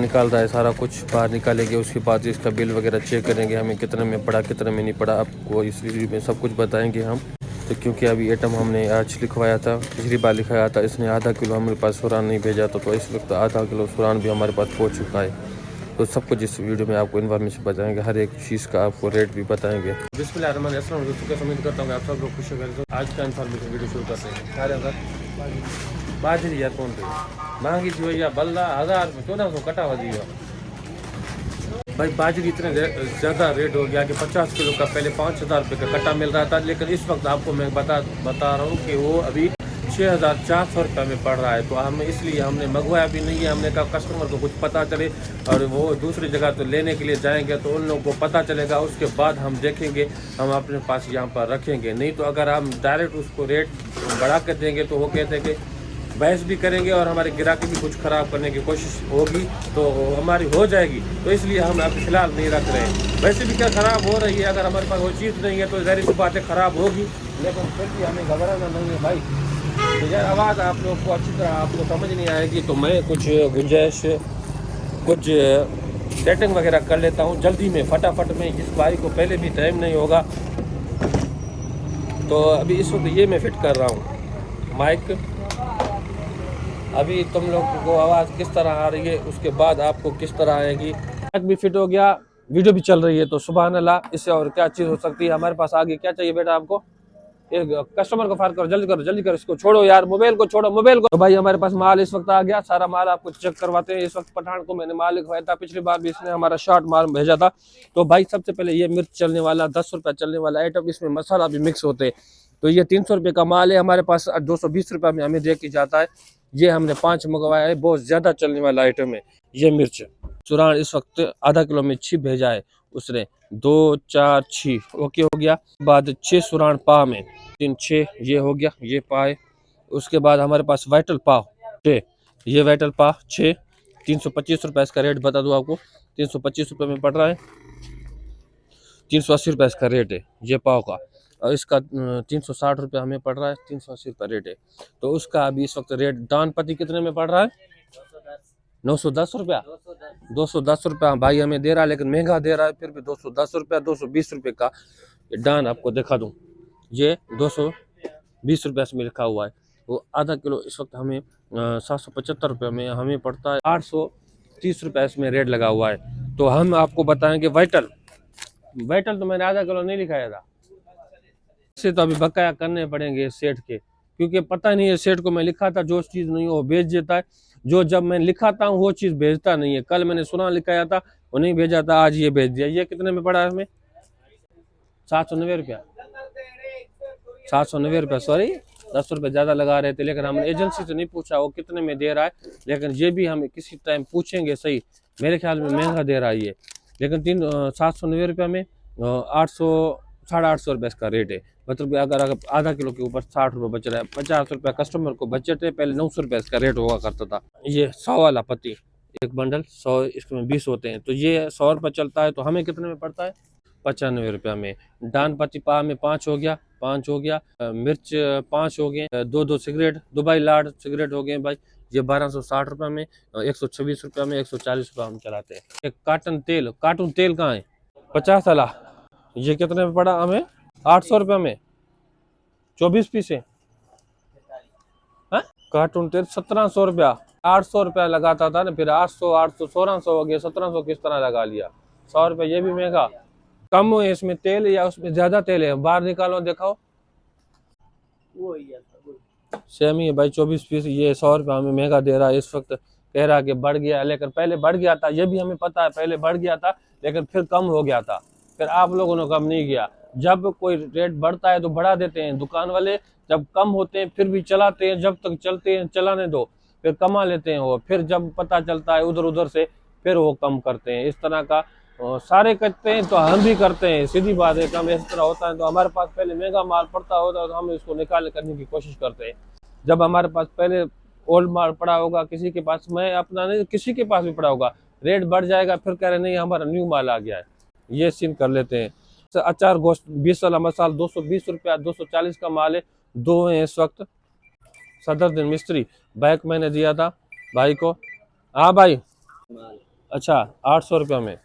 निकाल रहा है सारा कुछ बाहर निकालेंगे, उसके बाद इसका बिल वगैरह चेक करेंगे, हमें कितने में पड़ा कितने में नहीं पड़ा, आपको इस वीडियो में सब कुछ बताएंगे हम। तो क्योंकि अभी आइटम हमने आज लिखवाया था, पिछली बार लिखाया था, इसने आधा किलो हमारे पास सुरान नहीं भेजा था, तो इस वक्त आधा किलो सुरान भी हमारे पास पहुँच चुका है। तो सब कुछ इस वीडियो में आपको इन्फॉर्मेशन बताएंगे, हर एक चीज़ का आपको रेट भी बताएंगे। बिस्मिल्लाहिर्रहमानिर्रहीम दोस्तों, उम्मीद करता हूँ आप सब लोग खुश होंगे। आज का इन्फॉर्मेशन वीडियो शुरू करते हैं। सारे अंदर बाजरी यार कौन रही महंगी थी भैया, बल्ला 1000 1400 कटा हुआ दिया भाई। बाजरी इतने ज़्यादा रेट हो गया कि 50 किलो का पहले 5000 रुपये का कट्टा मिल रहा था, लेकिन इस वक्त आपको मैं बता रहा हूँ कि वो अभी 6400 रुपये में पड़ रहा है। तो हम इसलिए हमने मंगवाया भी नहीं है, हमने कहा कस्टमर को कुछ पता चले, और वो दूसरी जगह तो लेने के लिए जाएंगे तो उन लोगों को पता चलेगा, उसके बाद हम देखेंगे, हम अपने पास यहाँ पर रखेंगे। नहीं तो अगर हम डायरेक्ट उसको रेट बढ़ा कर देंगे तो वो कहते हैं कि बहस भी करेंगे और हमारे ग्राहक भी कुछ ख़राब करने की कोशिश होगी तो हमारी हो जाएगी। तो इसलिए हम अभी फ़िलहाल नहीं रख रहे हैं। वैसे भी क्या ख़राब हो रही है, अगर हमारे पास वो चीज़ नहीं है तो ज़ाहिर सी बातें ख़राब होगी, लेकिन फिर भी हमें घबराना नहीं है भाई। तो यार आवाज़ आप लोग को अच्छी तरह आपको समझ नहीं आएगी, तो मैं कुछ गुंजाइश कुछ सेटिंग वगैरह कर लेता हूँ जल्दी में, फटाफट में, जिस भाई को पहले भी टाइम नहीं होगा। तो अभी इस वक्त ये मैं फिट कर रहा हूँ माइक। अभी तुम लोग को आवाज़ किस तरह आ रही है, उसके बाद आपको किस तरह आएगी। माइक भी फिट हो गया, वीडियो भी चल रही है, तो सुभान अल्लाह, इससे और क्या चीज़ हो सकती है। हमारे पास आगे क्या चाहिए बेटा आपको, एक कस्टमर को फार करो, जल्दी करो, इसको छोड़ो यार, मोबाइल को छोड़ो, मोबाइल को। तो भाई हमारे पास माल इस वक्त आ गया, सारा माल आपको चेक करवाते हैं। इस वक्त पठान को मैंने माल लिखवाया था, पिछली बार भी इसने हमारा शॉर्ट माल भेजा था। तो भाई सबसे पहले ये मिर्च चलने वाला 10 रुपया चलने वाला आइटम, इसमें मसाला भी मिक्स होते हैं। तो ये 300 रुपये का माल है हमारे पास, 220 रुपये में हमें दे के जाता है। ये हमने 5 मंगवाया है, बहुत ज़्यादा चलने वाला आइटम है। ये मिर्च चुरान इस वक्त आधा किलो में 6 भेजा है उसने, 2 4 6 ओके हो गया। बाद 6 सुरान पा में 3 6 ये हो गया, ये पाए। उसके बाद हमारे पास वाइटल पाव 6, ये वाइटल पाव 6, 325 रुपये इसका रेट बता दूँ आपको, 325 रुपये में पड़ रहा है। 380 रुपये इसका रेट है ये पाव का, और इसका 360 रुपये हमें पड़ रहा है, 380 रुपये रेट है। तो उसका अभी इस वक्त रेट दान पति कितने में पड़ रहा है, 910 रुपया, 210 रुपया भाई हमें दे रहा है, लेकिन महंगा दे रहा है, फिर भी 210 रुपया, 220 रुपये का दान आपको दिखा दूँ। ये 220 रुपये इसमें लिखा हुआ है। वो आधा किलो इस वक्त हमें 775 रुपये में हमें पड़ता है, 830 रुपये इसमें रेट लगा हुआ है। तो हम आपको बताएंगे वाइटल तो मैंने आधा किलो नहीं लिखाया था, इससे तो अभी बकाया करने पड़ेंगे सेठ के, क्योंकि पता नहीं है सेठ को मैं लिखा था, जो चीज़ नहीं वो भेज देता है, जो जब मैं लिखाता हूँ वो चीज़ भेजता नहीं है। कल मैंने सुना लिखाया था, वो नहीं भेजा था, आज ये भेज दिया। ये कितने में पड़ा है हमें, 790 रुपया, 790 रुपया, सॉरी 10 रुपये ज़्यादा लगा रहे थे, लेकिन हमने एजेंसी से नहीं पूछा वो कितने में दे रहा है, लेकिन ये भी हम किसी टाइम पूछेंगे सही। मेरे ख्याल में महंगा दे रहा है ये, लेकिन 790 रुपये में 800 850 रुपये इसका रेट है। मतलब अगर आधा किलो के ऊपर 60 रुपये बच रहा है, 50 रुपये कस्टमर को बचत है। पहले 900 रुपये इसका रेट हुआ करता था। ये 100 वाला पत्ती, एक बंडल 100, इसमें 20 होते हैं, तो ये 100 रुपये चलता है। तो हमें कितने में पड़ता है, 95 रुपये में। डान पत्ती पा में 5 हो गया, 5 हो गया। मिर्च 5 हो गए, 2 सिगरेट दुबई लाड सिगरेट हो गए भाई, ये 1260 रुपये में, 126 रुपये में, 140 रुपये हम चलाते हैं। एक कार्टन तेल कहाँ है, 50 वाला, ये कितने में पड़ा हमें, 800 रुपये में 24 पीस है। कार्टून तेल 1700 रुपया, 800 रुपया लगाता था ना, फिर 800 800 1600 हो गया, 1700 किस तरह लगा लिया, 100 रुपये। ये भी महंगा, कम है इसमें तेल या उसमें ज्यादा तेल है, बाहर निकालो दिखाओ, सेम ही है भाई, 24 पीस। ये 100 रुपये हमें महंगा दे रहा है इस वक्त, कह रहा है कि बढ़ गया, लेकिन पहले बढ़ गया था, ये भी हमें पता है, पहले बढ़ गया था, लेकिन फिर कम हो गया था, फिर आप लोगों ने कम नहीं किया। जब कोई रेट बढ़ता है तो बढ़ा देते हैं दुकान वाले, जब कम होते हैं फिर भी चलाते हैं, जब तक चलते हैं चलाने दो, फिर कमा लेते हैं वो, फिर जब पता चलता है उधर उधर से फिर वो कम करते हैं। इस तरह का सारे करते हैं तो हम भी करते हैं, सीधी बात है। कम इस तरह होता है, तो हमारे पास पहले महंगा माल पड़ता होता है तो हम इसको निकाल करने की कोशिश करते हैं। जब हमारे पास पहले ओल्ड माल पड़ा होगा किसी के पास, मैं अपना नहीं, किसी के पास भी पड़ा होगा, रेट बढ़ जाएगा, फिर कह रहे नहीं हमारा न्यू माल आ गया है, ये सीन कर लेते हैं। अचार गोश्त 20 वाला मसाला 220 रुपया, 240 का माल है, 2 है इस वक्त। सदर दिन मिस्त्री बैक मैंने दिया था भाई को। हाँ भाई, अच्छा 800 रुपये में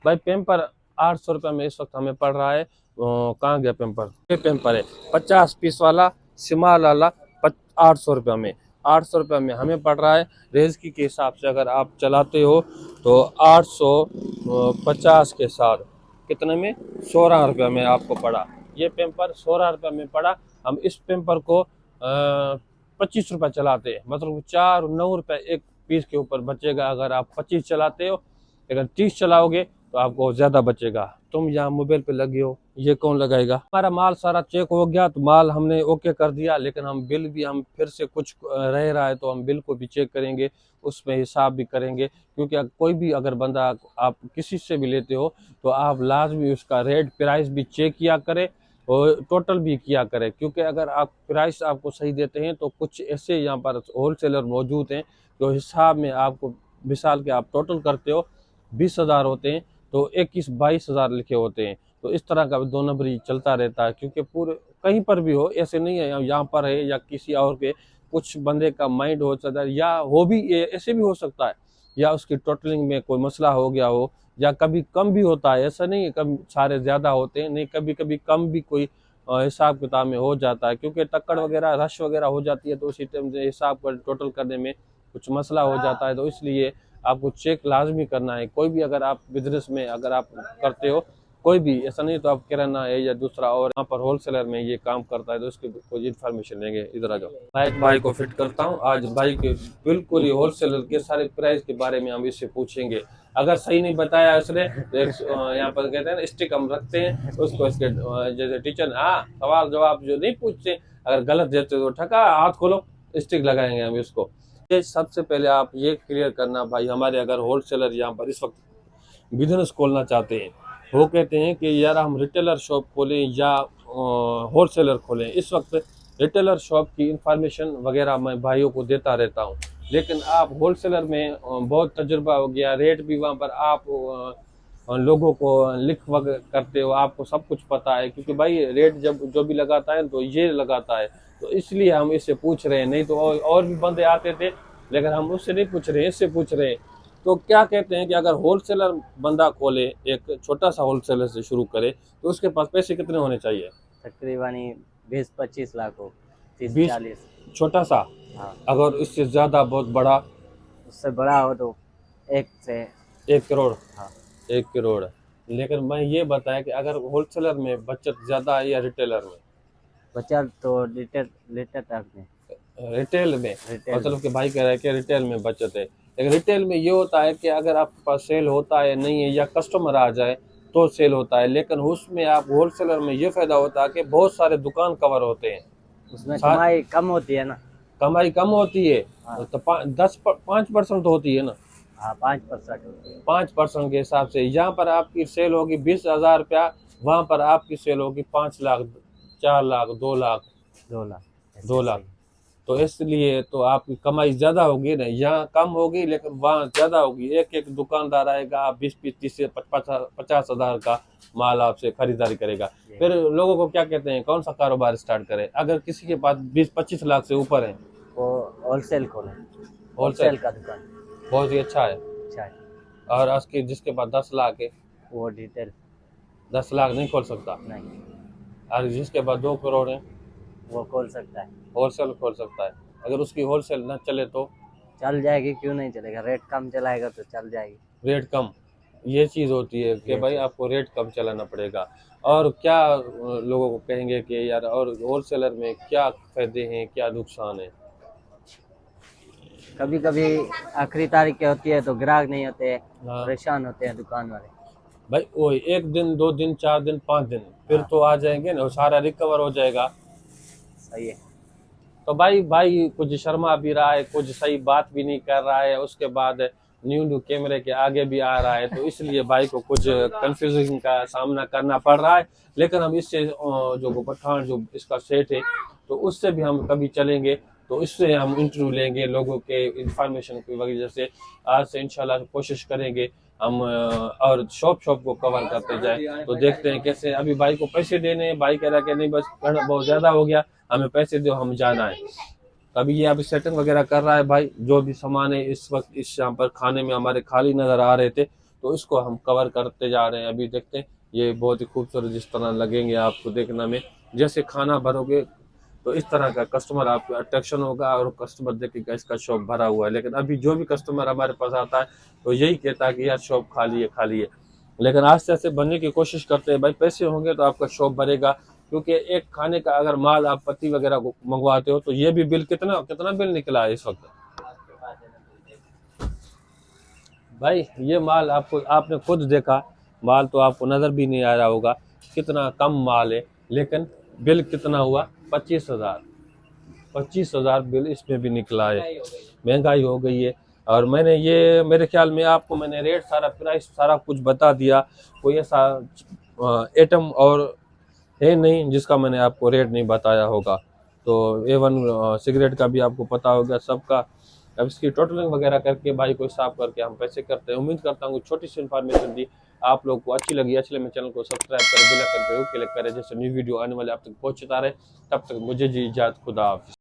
भाई पेम्पर 800 रुपये में इस वक्त हमें पड़ रहा है। कहाँ गया पेम्पर? ये पेम्पर है 50 पीस वाला शिमाल वाला 800 रुपये में। 800 रुपये में हमें पड़ रहा है। रेज़की के हिसाब से अगर आप चलाते हो तो 850 के साथ कितने में? 16 रुपये में आपको पड़ा। ये पेम्पर 16 रुपये में पड़ा। हम इस पेम्पर को 25 रुपये चलाते हैं, मतलब 4-9 रुपये एक पीस के ऊपर बचेगा। अगर आप 25 चलाते हो, अगर 30 चलाओगे तो आपको ज़्यादा बचेगा। तुम यहाँ मोबाइल पे लगे हो, ये कौन लगाएगा? हमारा माल सारा चेक हो गया, तो माल हमने ओके कर दिया, लेकिन हम बिल भी हम फिर से कुछ रह रहा है तो हम बिल को भी चेक करेंगे, उसमें हिसाब भी करेंगे। क्योंकि कोई भी अगर बंदा आप किसी से भी लेते हो तो आप लाजमी उसका रेट प्राइस भी चेक किया करें और टोटल भी किया करें। क्योंकि अगर आप प्राइस आपको सही देते हैं तो कुछ ऐसे यहाँ पर होलसेलर मौजूद हैं जो हिसाब में आपको, मिसाल के आप टोटल करते हो 20,000 होते हैं तो 21-22,000 लिखे होते हैं। तो इस तरह का दो नंबरी चलता रहता है। क्योंकि पूरे कहीं पर भी हो, ऐसे नहीं है यहाँ पर है या किसी और के, कुछ बंदे का माइंड हो सकता है या हो भी, ऐसे भी हो सकता है, या उसकी टोटलिंग में कोई मसला हो गया हो, या कभी कम भी होता है। ऐसा नहीं है कभी सारे ज़्यादा होते हैं, नहीं, कभी कभी कम भी कोई हिसाब किताब में हो जाता है। क्योंकि टक्कड़ वगैरह रश वगैरह हो जाती है तो उसी टाइम से हिसाब कर टोटल करने में कुछ मसला हो जाता है। तो इसलिए आपको चेक लाजमी करना है। कोई भी अगर आप बिजनेस में अगर आप करते हो, कोई भी, ऐसा नहीं तो आप किराना है या दूसरा और यहाँ पर होलसेलर में ये काम करता है तो उसकी कोई इन्फॉर्मेशन लेंगे। इधर आ जाओ, बाइक भाई को फिट करता हूँ आज। भाई के बिल्कुल ही होलसेलर के सारे प्राइस के बारे में हम इससे पूछेंगे। अगर सही नहीं बताया उसने तो यहाँ पर कहते हैं ना स्टिक हम रखते हैं उसको, इसके जैसे टीचर, हाँ सवाल जवाब जो नहीं पूछते, अगर गलत देते तो ठका हाथ खोलो, स्टिक लगाएंगे हम इसको। ये सबसे पहले आप ये क्लियर करना भाई, हमारे अगर होलसेलर यहाँ पर इस वक्त बिजनेस खोलना चाहते हैं, वो कहते हैं कि यार हम रिटेलर शॉप खोलें या होलसेलर खोलें। इस वक्त रिटेलर शॉप की इंफॉर्मेशन वगैरह मैं भाइयों को देता रहता हूँ, लेकिन आप होलसेलर में बहुत तजुर्बा हो गया, रेट भी वहाँ पर आप लोगों को लिख करते हो, आपको सब कुछ पता है। क्योंकि भाई रेट जब जो भी लगाता है तो ये लगाता है, तो इसलिए हम इससे पूछ रहे हैं। नहीं तो और भी बंदे आते थे, लेकिन हम उससे नहीं पूछ रहे हैं, इससे पूछ रहे हैं। तो क्या कहते हैं कि अगर होलसेलर बंदा खोले, एक छोटा सा होलसेलर से शुरू करे, तो उसके पास पैसे कितने होने चाहिए? तकरीबन 20-25 लाख हो, 20 30-40। छोटा सा? हाँ, अगर इससे ज़्यादा बहुत बड़ा? उससे बड़ा हो तो 1 करोड़? हाँ, 1 करोड़। लेकिन मैं ये बताया कि अगर होलसेलर में बचत ज़्यादा है या रिटेलर में? बचा तो लीटर लीटर तक में। रिटेल में, रिटेल मतलब कि भाई कह रहा है कि रिटेल में बचत है। लेकिन रिटेल में ये होता है कि अगर आपके पास सेल होता है नहीं है या कस्टमर आ जाए तो सेल होता है, लेकिन उसमें आप होलसेलर में ये फायदा होता है कि बहुत सारे दुकान कवर होते हैं, उसमें कमाई कम होती है ना। कमाई कम होती है। हाँ। तो 5% होती है ना। हाँ, 5% होती है। 5% के हिसाब से यहाँ पर आपकी सेल होगी 20,000 रुपया, वहाँ पर आपकी सेल होगी 5 लाख, 4 लाख, 2 लाख, 2 लाख, 2 लाख। तो इसलिए तो आपकी कमाई ज़्यादा होगी ना, यहाँ कम होगी लेकिन वहाँ ज़्यादा होगी। एक एक दुकानदार आएगा, आप 20-30 से 50,000 का माल आपसे खरीदारी करेगा। फिर लोगों को क्या कहते हैं, कौन सा कारोबार स्टार्ट करें? अगर किसी के पास 20-25 लाख से ऊपर है, वो होलसेल खोले, होलसेल का दुकान बहुत ही अच्छा है। अच्छा है। और उसके जिसके पास 10 लाख है, वो डिटेल 10 लाख नहीं खोल सकता। नहीं, और जिसके पास 2 करोड़ है, वो खोल सकता है। होलसेल खोल सकता है। अगर उसकी होलसेल ना चले तो? चल जाएगी, क्यों नहीं चलेगा? रेट कम चलाएगा तो चल जाएगी। रेट कम, ये चीज़ होती है कि भाई आपको रेट कम चलाना पड़ेगा। और क्या लोगों को कहेंगे कि यार और होलसेलर में क्या फायदे हैं, क्या नुकसान है? कभी कभी आखिरी तारीख की होती है तो ग्राहक नहीं होते, हाँ परेशान होते हैं दुकान वाले। भाई, वो 1 दिन 2 दिन 4 दिन 5 दिन फिर तो आ जाएंगे ना, सारा रिकवर हो जाएगा। सही है। तो भाई कुछ शर्मा भी रहा है, कुछ सही बात भी नहीं कर रहा है, उसके बाद न्यू कैमरे के आगे भी आ रहा है, तो इसलिए भाई को कुछ कंफ्यूजन का सामना करना पड़ रहा है। लेकिन हम इससे जो पठान जो इसका सेट है, तो उससे भी हम कभी चलेंगे, तो इससे हम इंटरव्यू लेंगे लोगों के इंफॉर्मेशन की वजह से। आज से इंशाल्लाह कोशिश करेंगे हम और शॉप को कवर करते जाए। तो देखते हैं कैसे। अभी भाई को पैसे देने हैं, भाई कह रहा कि नहीं बस बहुत ज़्यादा हो गया, हमें पैसे दो, हम जाना है। अभी ये अभी सेटिंग वगैरह कर रहा है भाई। जो भी सामान है इस वक्त इस यहाँ पर खाने में हमारे खाली नज़र आ रहे थे, तो इसको हम कवर करते जा रहे हैं। अभी देखते हैं, ये बहुत ही खूबसूरत जिस तरह लगेंगे आपको देखने में। जैसे खाना भरोगे तो इस तरह का कस्टमर आपको अट्रैक्शन होगा और कस्टमर देखेगा इसका शॉप भरा हुआ है। लेकिन अभी जो भी कस्टमर हमारे पास आता है तो यही कहता है कि यार शॉप खाली है खाली है। लेकिन आस्ते आस्ते बनने की कोशिश करते हैं भाई, पैसे होंगे तो आपका शॉप भरेगा। क्योंकि एक खाने का अगर माल आप पत्ती वगैरह को मंगवाते हो तो ये भी बिल कितना कितना बिल निकला है इस वक्त भाई। ये माल आपको आपने खुद देखा, माल तो आपको नज़र भी नहीं आ रहा होगा कितना कम माल है, लेकिन बिल कितना हुआ 25,000। 25,000 बिल इसमें भी निकला है। महंगाई हो गई है। और मैंने ये मेरे ख्याल में आपको मैंने रेट सारा प्राइस सारा कुछ बता दिया। कोई ऐसा आइटम और है नहीं जिसका मैंने आपको रेट नहीं बताया होगा। तो A1 सिगरेट का भी आपको पता होगा सबका। अब इसकी टोटलिंग वगैरह करके भाई को हिसाब करके हम पैसे करते हैं। उम्मीद करता हूँ छोटी सी इन्फॉर्मेशन दी आप लोग को अच्छी लगी। अच्छी लगे चैनल को सब्सक्राइब करें, बेल आइकन पे क्लिक करें, जैसे न्यू वीडियो आने वाले आप तक पहुंचता रहे। तब तक मुझे जी इजाज़त, खुदा हाफिज़।